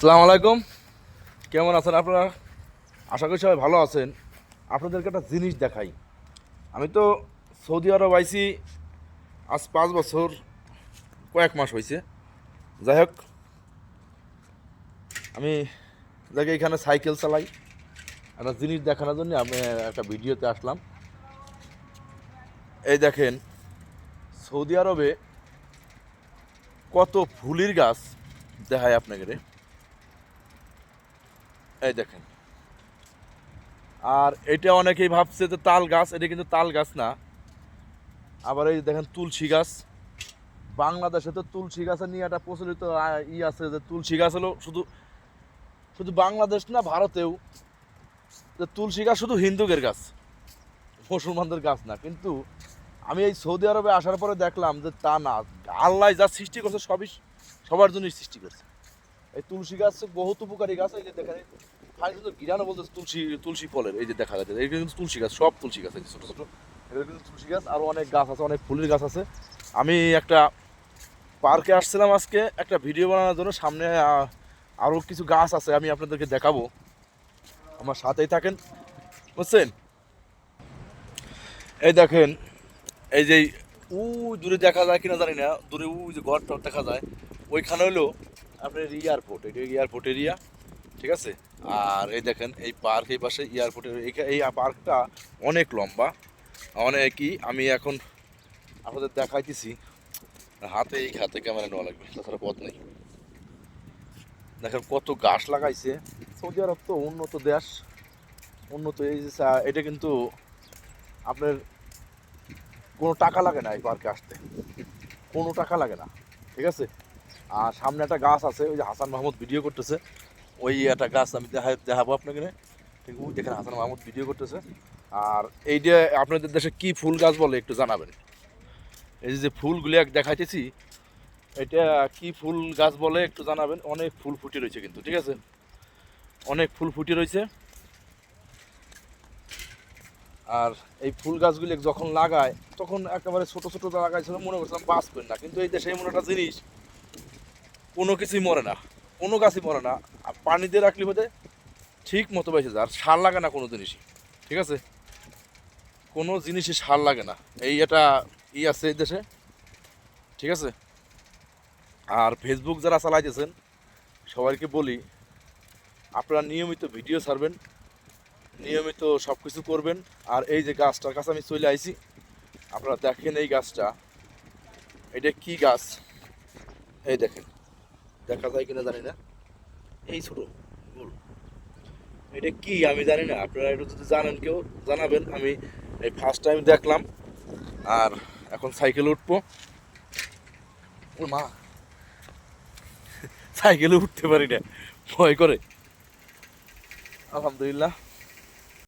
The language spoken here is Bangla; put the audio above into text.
আসসালামু আলাইকুম। কেমন আছেন আপনারা? আশা করি সবাই ভালো আছেন। আপনাদেরকে একটা জিনিস দেখাই। আমি তো সৌদি আরব আইছি আজ 5 বছর কয়েক মাস হয়েছে। যাই হোক, আমি দেখে এখানে সাইকেল চালাই। একটা জিনিস দেখানোর জন্য আমি একটা ভিডিওতে আসলাম। এই দেখেন, সৌদি আরবে কত ফুলের গাছ দেখায় আপনাকে রে। এই দেখেন, আর এটা অনেকেই ভাবছে যে তাল গাছ, এটা কিন্তু তাল গাছ না। আবার এই দেখেন তুলসী গাছ। বাংলাদেশে তো তুলসী গাছের নিয়ে একটা প্রচলিত আছে যে তুলসী গাছ হলো শুধু শুধু বাংলাদেশ না, ভারতেও যে তুলসী গাছ শুধু হিন্দুদের গাছ, মুসলমানদের গাছ না। কিন্তু আমি এই সৌদি আরবে আসার পরে দেখলাম যে তা না, আল্লাহ যা সৃষ্টি করছে সবই সবার জন্যই সৃষ্টি করছে। এই তুলসী গাছ বহুত উপকারী গাছ। এই যে দেখেন, খালি শুধু গিরানো বলতে তুলসী তুলসী ফলের, এই যে দেখা যাচ্ছে এই কিন্তু তুলসী গাছ, সব তুলসী গাছ, এই ছোটো ছোটো এগুলো কিন্তু তুলসী গাছ। আরও অনেক গাছ আছে, অনেক ফুলের গাছ আছে। আমি একটা পার্কে আসছিলাম আজকে একটা ভিডিও বানানোর জন্য। সামনে আরও কিছু গাছ আছে, আমি আপনাদেরকে দেখাবো, আমার সাথেই থাকেন, বুঝছেন? এই দেখেন, এই যে দূরে দেখা যায় কিনা জানি না, দূরে যে ঘরটা দেখা যায়, ওইখানে হলো আপনার এয়ারপোর্ট, এটা এয়ারপোর্ট এরিয়া, ঠিক আছে? আর এই দেখেন এই পার্ক, এই পাশে এয়ারপোর্টের এই পার্কটা অনেক লম্বা, অনেকই। আমি এখন আপনাদের দেখাইতেছি, হাতে ক্যামেরা নেওয়া লাগবে, তাছাড়া পথ নেই। দেখেন কত গাছ লাগাইছে। সৌদি আরব তো উন্নত দেশ, উন্নত। এই যে এটা কিন্তু আপনার কোনো টাকা লাগে না এই পার্কে আসতে, কোনো টাকা লাগে না, ঠিক আছে? আর সামনে একটা গাছ আছে, ওই যে হাসান মাহমুদ ভিডিও করতেছে, ওই একটা গাছ আমি দেখাবো আপনাকে। ঠিক ওই দেখেন হাসান মাহমুদ ভিডিও করতেছে। আর এই যে আপনাদের দেশে কি ফুল গাছ বলে একটু জানাবেন। এই যে ফুলগুলি দেখাইতেছি, এটা কি ফুল গাছ বলে একটু জানাবেন। অনেক ফুল ফুটে রয়েছে কিন্তু, ঠিক আছে? অনেক ফুল ফুটে রয়েছে। আর এই ফুল গাছগুলি যখন লাগায় তখন একেবারে ছোট ছোট লাগাইছিল, মনে করছিলাম বাঁচবেন না। কিন্তু এই দেশে এমন একটা জিনিস, কোনো কিছুই মরে না, কোনো গাছই মরে না। আর পানি দিয়ে রাখলে বোধ ঠিক মতো বেঁচে যায়। আর সার লাগে না কোনো জিনিসই, ঠিক আছে? কোনো জিনিসই সার লাগে না। এই এটা আছে এই দেশে, ঠিক আছে? আর ফেসবুক যারা চালাইতেছেন সবাইকে বলি, আপনারা নিয়মিত ভিডিও ছাড়বেন, নিয়মিত সব কিছু করবেন। আর এই যে গাছটার কাছে আমি চলে আইছি, আপনারা দেখেন এই গাছটা, এটা কি গাছ? এই দেখেন, দেখা যায় কিনা জানি না, এই ছোট ফুল, এটা কি আমি জানি না। আপনারা একটু যদি জানেন কেউ জানাবেন। আমি এই ফার্স্ট টাইম দেখলাম। আর এখন সাইকেলে উঠবো। ও মা, সাইকেলে উঠতে পারি না, ভয় করে। আলহামদুলিল্লাহ।